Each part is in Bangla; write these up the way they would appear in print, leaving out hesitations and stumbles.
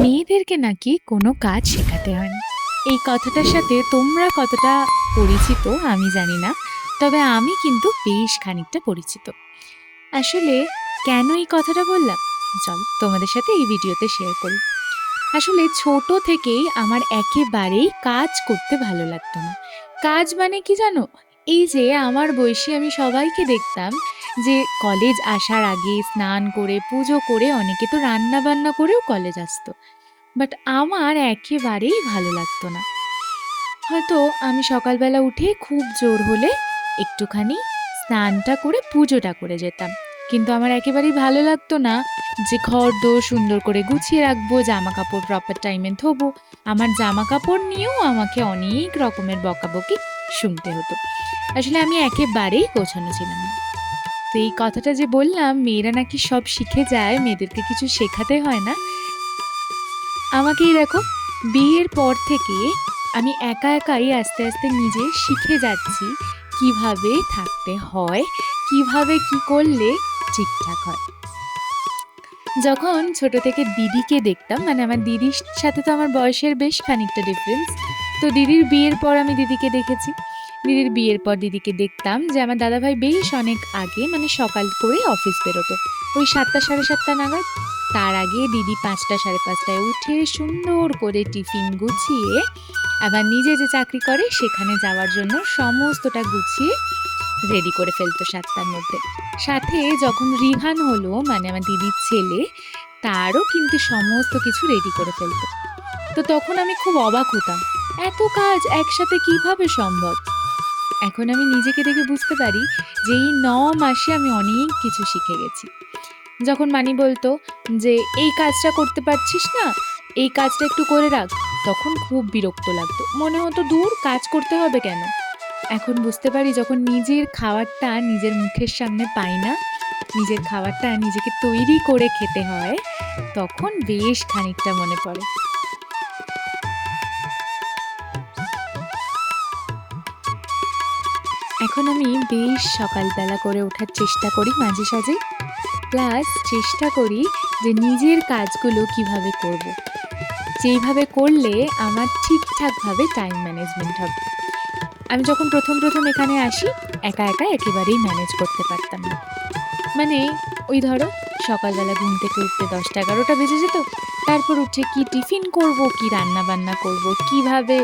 মেয়েদেরকে নাকি কোনো কাজ শেখাতে হয় না। এই কথাটার সাথে তোমরা কতটা পরিচিত আমি জানি না। তবে আমি কিন্তু বেশ খানিকটা পরিচিত। আসলে কেন এই কথাটা বললাম? চলো তোমাদের সাথে এই ভিডিওতে শেয়ার করি। আসলে ছোট থেকেই আমার একেবারেই কাজ করতে ভালো লাগতো না। কাজ মানে কি জানো? এই যে আমার বয়সী আমি সবাইকে দেখতাম যে কলেজ আসার আগে স্নান করে, পুজো করে অনেকে তো রান্না-বান্না করেও কলেজ আসতো। বাট আমার একেবারেই ভালো লাগতো না। হয়তো আমি সকালবেলা উঠে খুব জোর হলে একটুখানি স্নানটা করে পুজোটা করে যেতাম। কিন্তু আমার একেবারেই ভালো লাগতো না যে ঘর-দোর সুন্দর করে গুছিয়ে রাখবো, জামাকাপড় প্রপার টাইমে ধোবো। আমার জামাকাপড় নিয়েও আমাকে অনেক রকমের বকাবকি শুনতে হতো। আসলে আমি একেবারেই গোছানো ছিলাম না। তো এই কথাটা যে বললাম, মেয়েরা নাকি সব শিখে যায়, মেয়েদেরকে কিছু শেখাতে হয় না। আমাকেই দেখো, বিয়ের পর থেকে আমি একা একাই আস্তে আস্তে নিজে শিখে যাচ্ছি কিভাবে থাকতে হয়, কিভাবে কি করলে ঠিকঠাক হয়। যখন ছোট থেকে দিদিকে দেখতাম, মানে আমার দিদির সাথে তো আমার বয়সের বেশ খানিকটা ডিফারেন্স। তো দিদির বিয়ের পর আমি দিদিকে দেখেছি। দিদির বিয়ের পর দিদিকে দেখতাম যে আমার দাদাভাই বেশ অনেক আগে, মানে সকাল করে অফিস বেরোতো, ওই 7টা 7:30 নাগাদ। তার আগে দিদি 5টা 5:30টায় উঠে সুন্দর করে টিফিন গুছিয়ে আবার নিজে যে চাকরি করে সেখানে যাওয়ার জন্য সমস্তটা গুছিয়ে রেডি করে ফেলতো 7টার মধ্যে। সাথে যখন রিহান হলো, মানে আমার দিদির ছেলে, তারও কিন্তু সমস্ত কিছু রেডি করে ফেলতো। তো তখন আমি খুব অবাক হতাম, এত কাজ একসাথে কিভাবে সম্ভব? এখন আমি নিজেকে দেখে বুঝতে পারি যে এই 9 মাসে আমি অনেক কিছু শিখে গেছি। যখন মানি বলতো যে এই কাজটা করতে পারছিস না, এই কাজটা একটু করে রাখ, তখন খুব বিরক্ত লাগতো, মনে হতো দূর, কাজ করতে হবে কেন। এখন বুঝতে পারি যখন নিজের খাবারটা নিজের মুখের সামনে পাই না, নিজের খাবারটা নিজেকে তৈরি করে খেতে হয়, তখন বেশ খানিকটা মনে পড়ে। এখন আমি বেশ সকালবেলা করে ওঠার চেষ্টা করি মাঝে সাঝে, প্লাস চেষ্টা করি যে নিজের কাজগুলো কিভাবে করব, যেইভাবে করলে আমার ঠিকঠাকভাবে টাইম ম্যানেজমেন্ট হবে। আমি যখন প্রথম এখানে আসি, একা একা একেবারেই ম্যানেজ করতে পারতাম না। মানে ওই ধরো, সকালবেলা ঘুম থেকে উঠতে 10টা 11টা বেজে যেত। তারপর উঠে কি টিফিন করব, কি রান্না বান্না করব, কিভাবে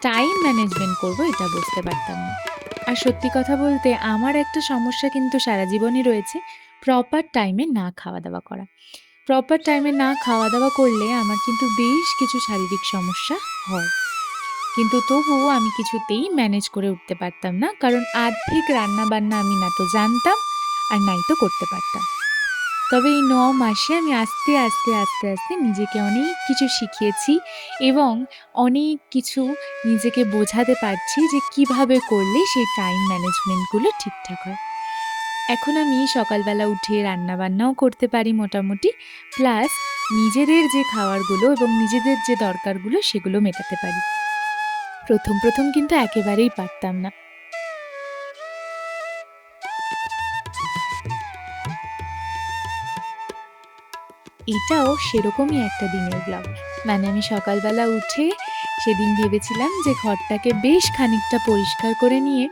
টাইম ম্যানেজমেন্ট করব, এটা বুঝতে পারতাম না। আর সত্যি কথা বলতে আমার একটা সমস্যা কিন্তু সারা জীবনই রয়েছে, প্রপার টাইমে না খাওয়া দাওয়া করা। প্রপার টাইমে না খাওয়া দাওয়া করলে আমার কিন্তু বেশ কিছু শারীরিক সমস্যা হয়। কিন্তু তবুও আমি কিছুতেই ম্যানেজ করে উঠতে পারতাম না, কারণ আর্ধেক রান্না-বান্না আমি না তো জানতাম আর নাই তো করতে পারতাম। তবে এই 9 মাসে আমি আস্তে আস্তে নিজেকে অনেক কিছু শিখিয়েছি এবং অনেক কিছু নিজেকে বোঝাতে পারছি যে কিভাবে করলে সেই টাইম ম্যানেজমেন্টগুলো ঠিকঠাক হয়। এখন আমি সকালবেলা উঠে রান্না-বান্নাও করতে পারি মোটামুটি, প্লাস নিজেদের যে খাবারগুলো এবং নিজেদের যে দরকারগুলো সেগুলো মেটাতে পারি। প্রথম কিন্তু একেবারেই পারতাম না। এটাও সেরকমই একটা দিনের ব্লগ। মানে আমি সকালবেলা উঠে সেদিন ভেবেছিলাম যে ঘরটাকে বেশ খানিকটা পরিষ্কার করে নিয়ে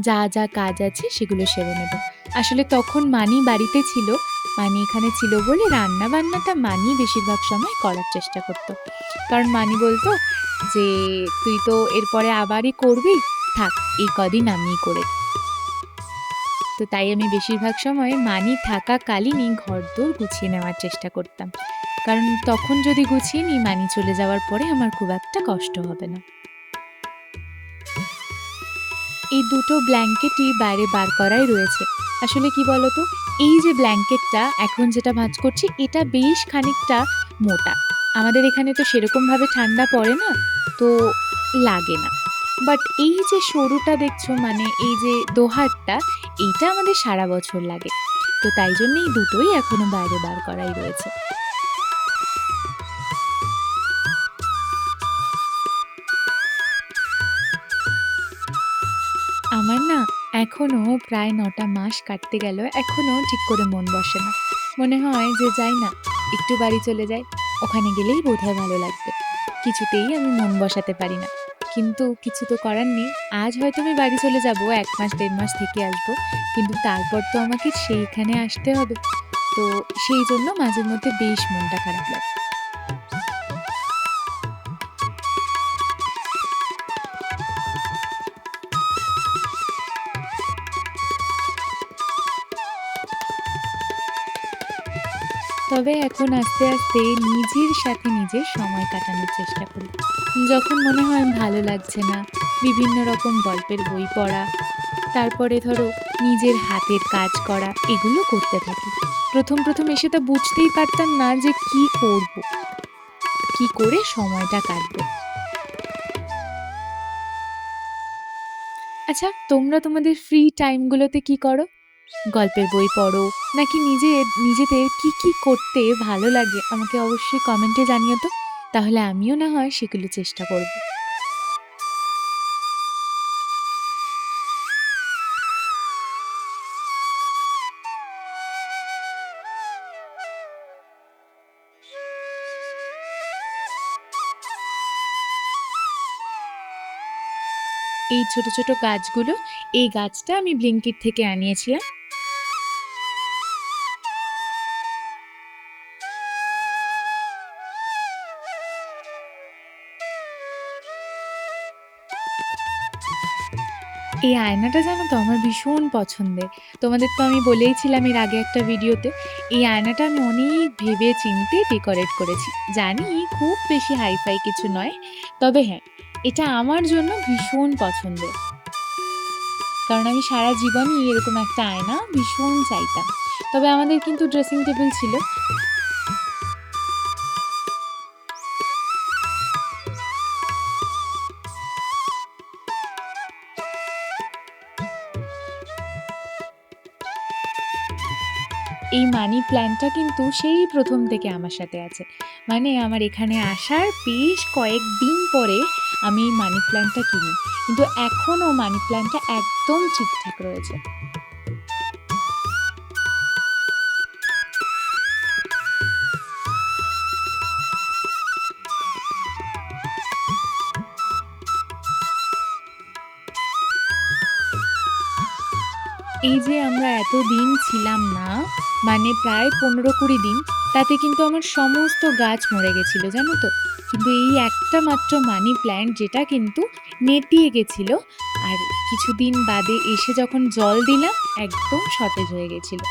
যা কাজ আছে সেগুলো সেরে নেব। আসলে তখন মানি বাড়িতে ছিল। মানি এখানে ছিল বলে রান্না-বান্নাটা মানি বেশিরভাগ সময় করার চেষ্টা করত। কারণ মানি বলত যে, "তুই তো এরপরে আবারই করবি, থাক এই কদিন আমিই করে।" তো তাই আমি বেশিরভাগ সময় মানি থাকাকালীনই ঘরদোর গুছিয়ে নেওয়ার চেষ্টা করতাম। কারণ তখন যদি গুছিয়ে নিই, মানি চলে যাওয়ার পরে আমার খুব একটা কষ্ট হবে না। এই দুটো ব্ল্যাঙ্কেটই বাইরে বার করাই রয়েছে। আসলে কি বলতো? এই যে ব্ল্যাঙ্কেটটা এখন যেটা ভাঁজ করছি, এটা বেশ খানিকটা মোটা। আমাদের এখানে তো সেরকমভাবে ঠান্ডা পড়ে না, তো লাগে না। বাট এই যে সরুটা দেখছো, মানে এই যে দোহারটা, এইটা আমাদের সারা বছর লাগে। তো তাই জন্য এই দুটোই এখনো বাইরে বার করাই রয়েছে। আমার না এখনো প্রায় ৯টা মাস কাটতে গেল, এখনো ঠিক করে মন বসে না। মনে হয় যে যাই না, একটু বাড়ি চলে যাই, ওখানে গেলেই বোধহয় ভালো লাগবে। কিছুতেই আমি মন বসাতে পারি না। কিন্তু কিছু তো করার নেই। আজ হয়তো আমি বাড়ি চলে যাব, ১ মাস ১.৫ মাস থেকে আসবো। কিন্তু তারপর তো আমাকে সেইখানে আসতে হবে। তো সেই জন্য মাঝে মধ্যে বেশ মনটা খারাপ লাগে। তবে এখন আস্তে, আস্তে নিজের সাথে নিজের সময় কাটানোর চেষ্টা করি। যখন মনে হয় ভালো লাগছে না, বিভিন্ন রকম গল্পের বই পড়া, তারপরে ধরো নিজের হাতের কাজ করা, এগুলো করতে থাকি। ১ম এসে তো বুঝতেই পারতাম না যে কি করব? কি করে সময়টা কাটবে? আচ্ছা, তোমরা তোমাদের ফ্রি টাইম গুলোতে কি করো? গল্পের বই পড়ো নাকি নিজেদের কি করতে ভালো লাগে আমাকে অবশ্যই কমেন্টে জানিও তো। তাহলে আমিও না হয় সেগুলো চেষ্টা করব। এই ছোট, ছোট গাছগুলো, এই গাছটা আমি ব্লিঙ্কিট থেকে আনিয়েছিলাম। এই আয়নাটা জানো তো আমার ভীষণ পছন্দের। তোমাদের তো আমি বলেইছিলাম এর আগে একটা ভিডিওতে। এই আয়নাটা আমি অনেক ভেবে চিন্তে ডেকোরেট করেছি। জানি খুব বেশি হাই-ফাই কিছু নয়। তবে হ্যাঁ, এটা আমার জন্য ভীষণ পছন্দের। কারণ আমি সারা জীবনই এরকম একটা আয়না ভীষণ চাইতাম। তবে আমাদের কিন্তু ড্রেসিং টেবিল ছিল। এই মানি প্ল্যান্টটা কিন্তু সেই ১ম থেকে আমার সাথে আছে। মানে আমার এখানে আসার বেশ কয়েকদিন পরে আমি এই মানি প্ল্যান্টটা কিনি। কিন্তু এখনও মানি প্ল্যান্টটা একদম ঠিকঠাক রয়েছে। এই যে আমরা এতদিন ছিলাম না, মানে প্রায় ১৫-২০ দিন, তাতে কিন্তু আমার সমস্ত গাছ মরে গেছিল, জানো তো? কিন্তু এই একটা মাত্র মানি প্ল্যান্ট যেটা কিন্তু নেতিয়ে গেছিল, আর কিছুদিন বাদে এসে যখন জল দিলাম, একদম সতেজ হয়ে গেছিল।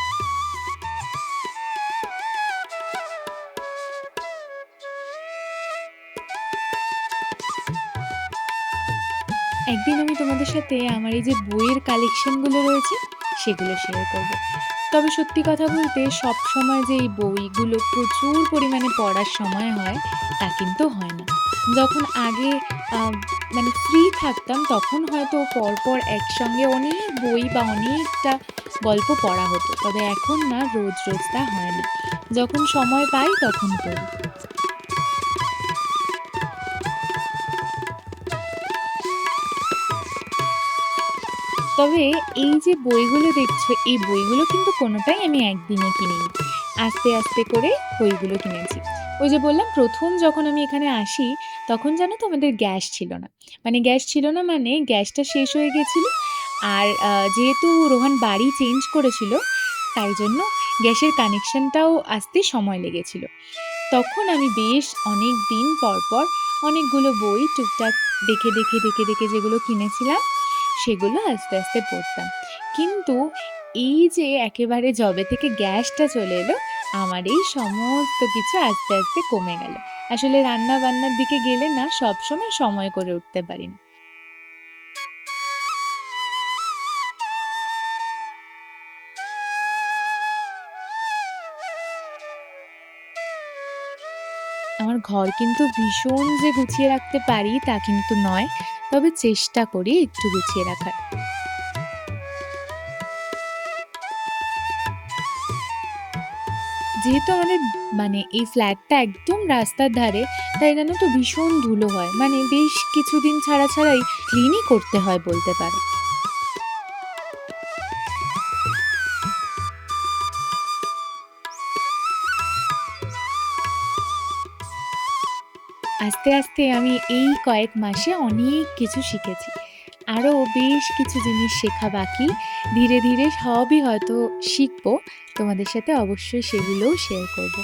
একদিন আমি তোমাদের সাথে আমার এই যে বইয়ের কালেকশনগুলো রয়েছে, সেগুলো শেয়ার করব। তবে সত্যি কথা বলতে সবসময় যে এই বইগুলো প্রচুর পরিমাণে পড়ার সময় হয়, তা কিন্তু হয় না। যখন আগে আ মানে ফ্রি থাকতাম তখন হয়তো পরপর একসঙ্গে অনেক বই বা অনেকটা গল্প পড়া হতো। তবে এখন না রোজ, রোজ তা হয় না। যখন সময় পাই তখন পড়ি। তবে এই যে বইগুলো দেখছো, এই বইগুলো কিন্তু কোনোটাই আমি একদিনে কিনিনি। আস্তে, আস্তে করে বইগুলো কিনেছি। ওই যে বললাম ১ম যখন আমি এখানে আসি, তখন জানো তো আমাদের গ্যাস ছিল না। মানে গ্যাস ছিল না মানে গ্যাসটা শেষ হয়ে গেছিল। আর যেহেতু রোহান বাড়ি চেঞ্জ করেছিল, তাই জন্য গ্যাসের কানেকশনটাও আসতে সময় লেগেছিল। তখন আমি বেশ অনেকদিন পর অনেকগুলো বই টুকটাক দেখে যেগুলো কিনেছিলাম, সেগুলো আস্তে, আস্তে পড়তাম। কিন্তু এই যে একেবারে যবে থেকে গ্যাসটা চলে এলো, আমার এই সমস্ত কিছু আস্তে, আস্তে কমে গেল। আসলে রান্না-বান্নার দিকে গেলে না সবসময় সময় করে উঠতে পারি না। আমার ঘর কিন্তু ভীষণ যে গুছিয়ে রাখতে পারি তা কিন্তু নয়। তবে চেষ্টা করি একটু গুছিয়ে রাখার। যেহেতু আমাদের মানে এই ফ্ল্যাটটা একদম রাস্তার ধারে, তাই জানো তো ভীষণ ধুলো হয়। মানে বেশ কিছুদিন ছাড়াই ক্লিনই করতে হয় বলতে পারো। আস্তে, আস্তে আমি এই কয়েক মাসে অনেক কিছু শিখেছি। আরও বেশ কিছু জিনিস শেখা বাকি। ধীরে, ধীরে সবই হয়তো শিখব। তোমাদের সাথে অবশ্যই সেগুলোও শেয়ার করব।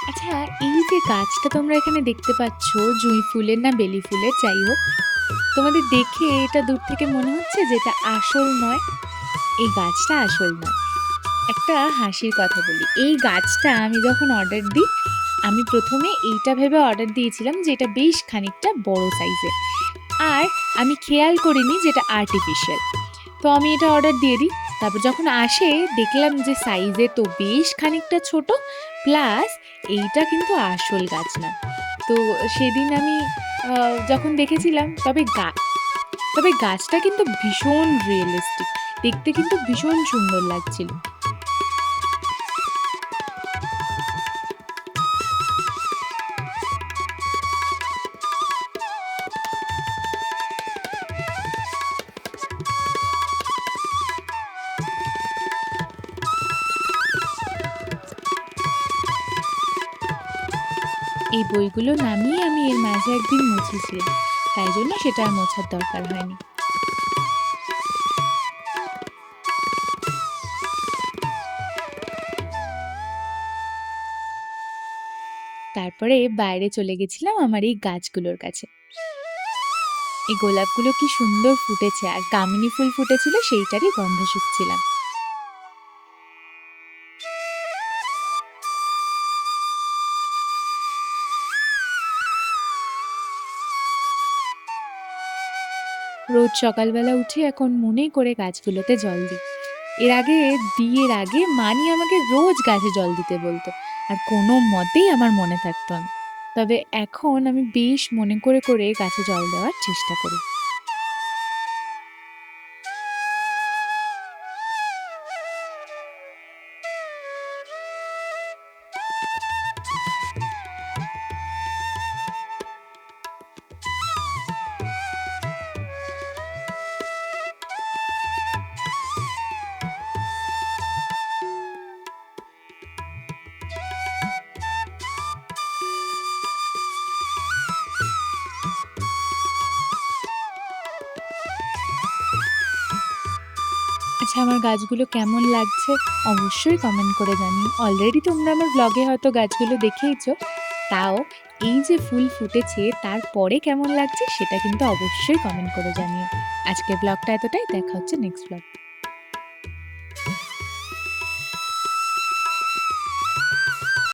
আচ্ছা, এই যে গাছটা তোমরা এখানে দেখতে পাচ্ছ, জুঁই ফুলের না বেলি ফুলের যাই হোক, তোমাদের দেখে এটা দূর থেকে মনে হচ্ছে যে এটা আসল নয়? এই গাছটা আসল নয়। একটা হাসির কথা বলি। এই গাছটা আমি যখন অর্ডার দিই, আমি ১ম এ এইটা ভেবে অর্ডার দিয়েছিলাম যে এটা বেশ খানিকটা বড় সাইজের। আর আমি খেয়াল করিনি যে এটা আর্টিফিশিয়াল। তো আমি এটা অর্ডার দিয়ে দিই। তারপর যখন আসে দেখলাম যে সাইজে তো বেশ খানিকটা ছোট, প্লাস এইটা কিন্তু আসল গাছ না। তো সেদিন আমি আ যখন দেখেছিলাম তবে গাছটা কিন্তু ভীষণ রিয়ালিস্টিক। দেখতে কিন্তু ভীষণ সুন্দর লাগছিল। এই বইগুলো নামিয়ে আমি এর মাঝে একদিন মুছেছিলাম। তাই জন্য সেটা আর মোছার দরকার হয়নি। তারপরে বাইরে চলে গেছিলাম আমার এই গাছগুলোর কাছে। এই গোলাপগুলো কি সুন্দর ফুটেছে আর কামিনী ফুল ফুটেছিল সেইটারই গন্ধ শুঁকছিলাম। রোজ সকালবেলা উঠে এখন মনে করে গাছগুলোতে জল দিই। বিয়ের আগে মানি আমাকে রোজ গাছে জল দিতে বলতো। আর কোনো মতেই আমার মনে থাকতো না। তবে এখন আমি বেশ মনে করে করে গাছে জল দেওয়ার চেষ্টা করি। আচ্ছা, আমার গাছগুলো কেমন লাগছে অবশ্যই কমেন্ট করে জানিও। অলরেডি তোমরা আমার ব্লগে হয়তো গাছগুলো দেখেইছো। তাও এই যে ফুল ফুটেছে তারপরে কেমন লাগছে সেটা কিন্তু অবশ্যই কমেন্ট করে জানিও। আজকের ব্লগটা এতটাই। দেখা হচ্ছে নেক্সট ব্লগে।